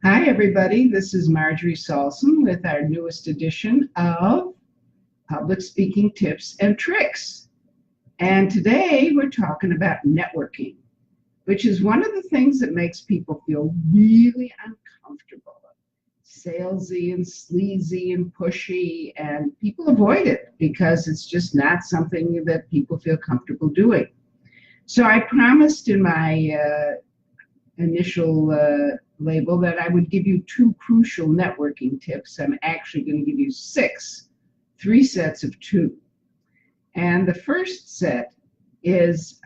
Hi, everybody. This is Marjorie Saulson with our newest edition of Public Speaking Tips and Tricks. And today we're talking about networking, which is one of the things that makes people feel really uncomfortable, salesy and sleazy and pushy, and people avoid it because it's just not something that people feel comfortable doing. So I promised in my initial label that I would give you two crucial networking tips. I'm actually going to give you three sets of two. And the first set is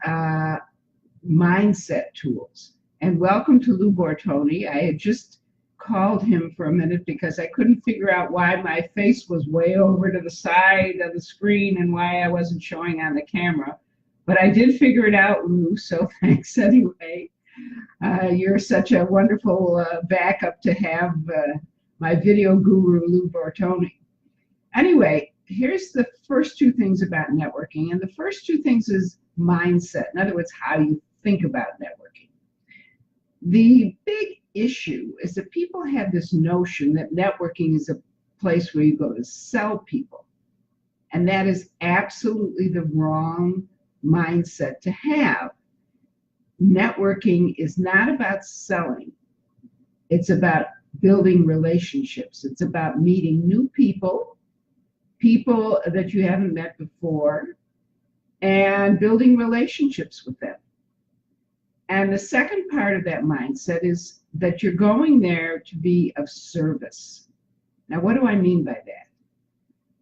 mindset tools. And welcome to Lou Bortoni. I had just called him for a minute because I couldn't figure out why my face was way over to the side of the screen and why I wasn't showing on the camera. But I did figure it out, Lou, so thanks anyway. You're such a wonderful backup to have, my video guru, Lou Bortoni. Anyway, here's the first two things about networking. And the first two things is mindset. In other words, how you think about networking. The big issue is that people have this notion that networking is a place where you go to sell people. And that is absolutely the wrong mindset to have. Networking is not about selling. It's about building relationships. It's about meeting new people, people that you haven't met before, and building relationships with them. And the second part of that mindset is that you're going there to be of service. Now, what do I mean by that?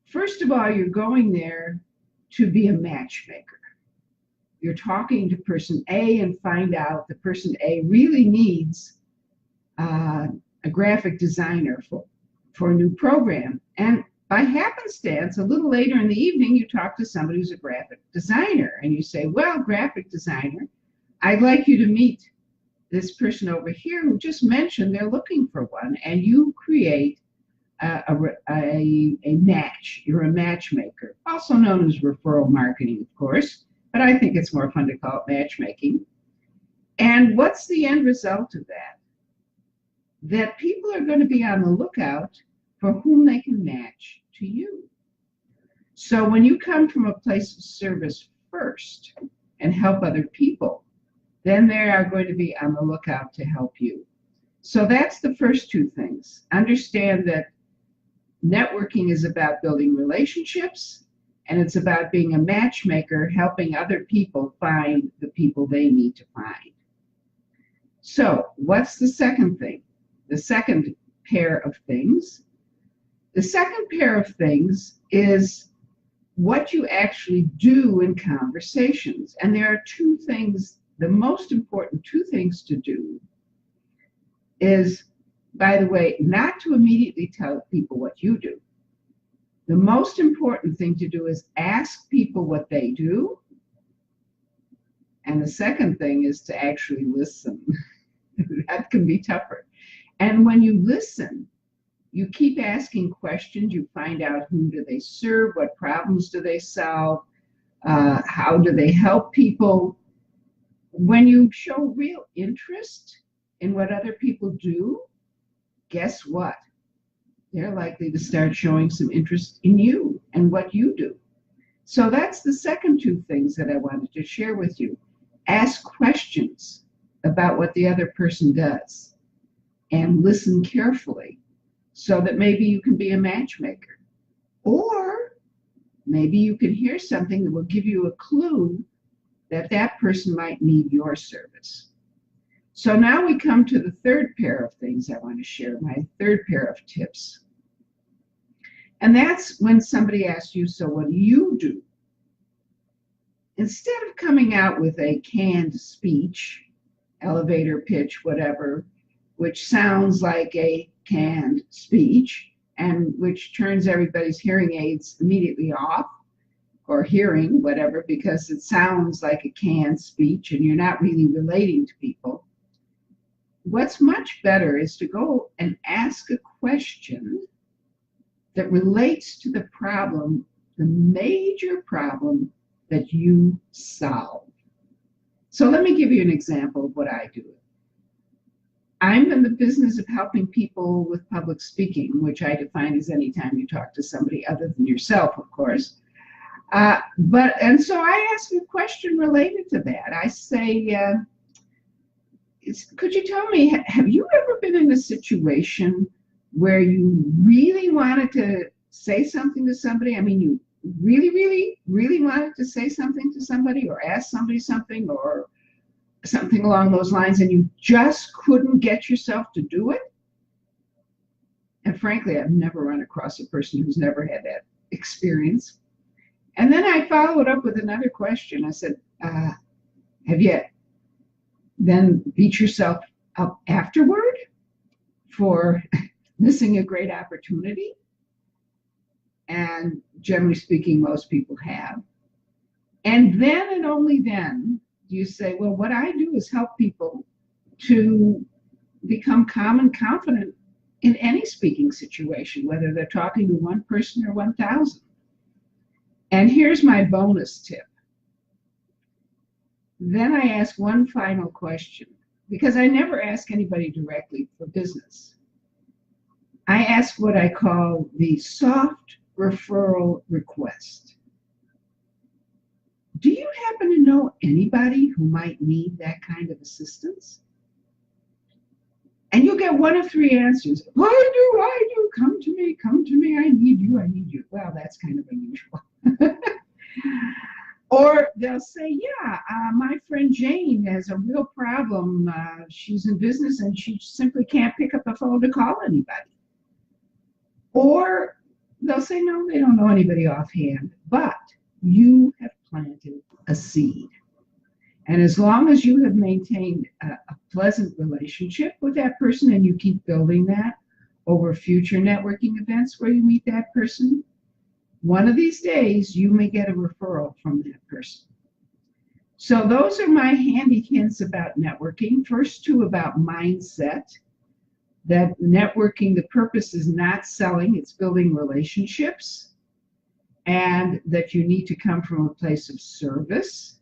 First of all, you're going there to be a matchmaker. You're talking to person A and find out the person A really needs a graphic designer for a new program. And by happenstance, a little later in the evening, you talk to somebody who's a graphic designer and you say, well, graphic designer, I'd like you to meet this person over here who just mentioned they're looking for one, and you create a match. You're a matchmaker, also known as referral marketing, of course. But I think it's more fun to call it matchmaking. And what's the end result of that? That people are going to be on the lookout for whom they can match to you. So when you come from a place of service first and help other people, then they are going to be on the lookout to help you. So that's the first two things. Understand that networking is about building relationships, and it's about being a matchmaker, helping other people find the people they need to find. So what's the second thing? The second pair of things? The second pair of things is what you actually do in conversations. And there are two things, the most important two things to do is, by the way, not to immediately tell people what you do. The most important thing to do is ask people what they do. And the second thing is to actually listen. That can be tougher. And when you listen, you keep asking questions. You find out whom do they serve, what problems do they solve, how do they help people. When you show real interest in what other people do, guess what? They're likely to start showing some interest in you and what you do. So that's the second two things that I wanted to share with you. Ask questions about what the other person does and listen carefully so that maybe you can be a matchmaker. Or maybe you can hear something that will give you a clue that that person might need your service. So now we come to the third pair of things I want to share, my third pair of tips. And that's when somebody asks you, so what do you do? Instead of coming out with a canned speech, elevator pitch, whatever, which sounds like a canned speech and which turns everybody's hearing aids immediately off, or hearing, whatever, because it sounds like a canned speech and you're not really relating to people. What's much better is to go and ask a question that relates to the problem, the major problem that you solve. So let me give you an example of what I do. I'm in the business of helping people with public speaking, which I define as any time you talk to somebody other than yourself, of course. And so I ask a question related to that. I say, could you tell me, have you ever been in a situation where you really wanted to say something to somebody? I mean, you really, really, really wanted to say something to somebody or ask somebody something or something along those lines, and you just couldn't get yourself to do it? And frankly, I've never run across a person who's never had that experience. And then I followed up with another question. I said, have you then beat yourself up afterward for missing a great opportunity? And generally speaking, most people have. And then and only then do you say, well, what I do is help people to become calm and confident in any speaking situation, whether they're talking to one person or 1,000. And here's my bonus tip. Then I ask one final question, because I never ask anybody directly for business. I ask what I call the soft referral request. Do you happen to know anybody who might need that kind of assistance? And you'll get one of three answers. I do. Come to me. I need you. Well, that's kind of unusual. Or they'll say, yeah, my friend Jane has a real problem. She's in business and she simply can't pick up the phone to call anybody. Or they'll say, no, they don't know anybody offhand, but you have planted a seed. And as long as you have maintained a pleasant relationship with that person and you keep building that over future networking events where you meet that person, one of these days you may get a referral from that person. So those are my handy hints about networking. First two about mindset, that networking, the purpose is not selling, it's building relationships, and that you need to come from a place of service.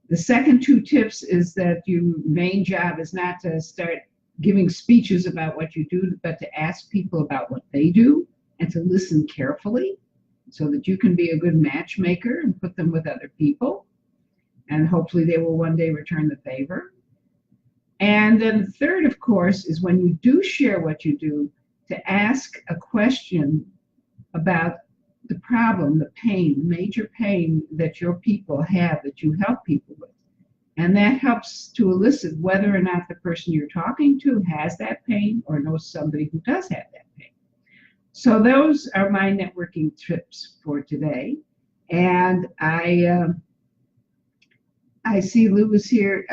The second two tips is that your main job is not to start giving speeches about what you do, but to ask people about what they do and to listen carefully so that you can be a good matchmaker and put them with other people. And hopefully they will one day return the favor. And then the third, of course, is when you do share what you do, to ask a question about the problem, the pain, major pain that your people have, that you help people with. And that helps to elicit whether or not the person you're talking to has that pain or knows somebody who does have that pain. So those are my networking tips for today. And I see Lou is here.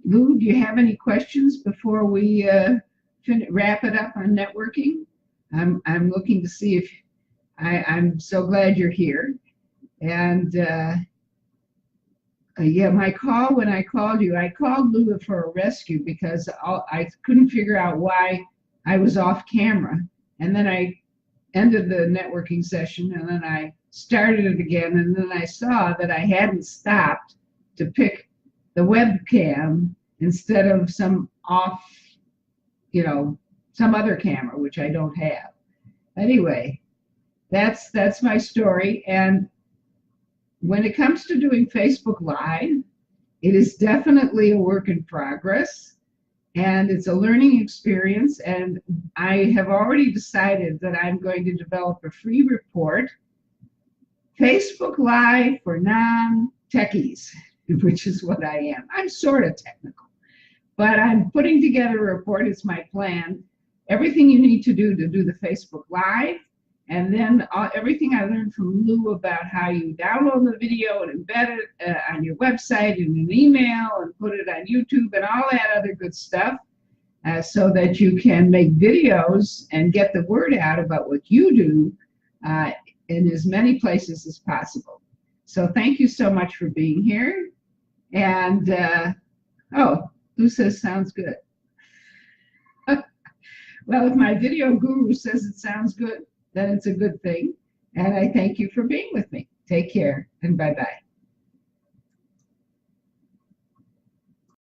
Lou, do you have any questions before we wrap it up on networking? I'm looking to see if I'm so glad you're here. And yeah, my call, when I called you, I called Lou for a rescue because I couldn't figure out why I was off camera. And then I ended the networking session and then I started it again. And then I saw that I hadn't stopped to pick the webcam instead of some off, some other camera, which I don't have. Anyway, that's my story. And when it comes to doing Facebook Live, it is definitely a work in progress and it's a learning experience. And I have already decided that I'm going to develop a free report, Facebook Live for non-techies, which is what I am. I'm sort of technical, but I'm putting together a report. It's my plan. Everything you need to do the Facebook Live, and then everything I learned from Lou about how you download the video and embed it on your website in an email and put it on YouTube and all that other good stuff, so that you can make videos and get the word out about what you do in as many places as possible. So thank you so much for being here. And, Lou says sounds good. Well, if my video guru says it sounds good, then it's a good thing. And I thank you for being with me. Take care and bye-bye.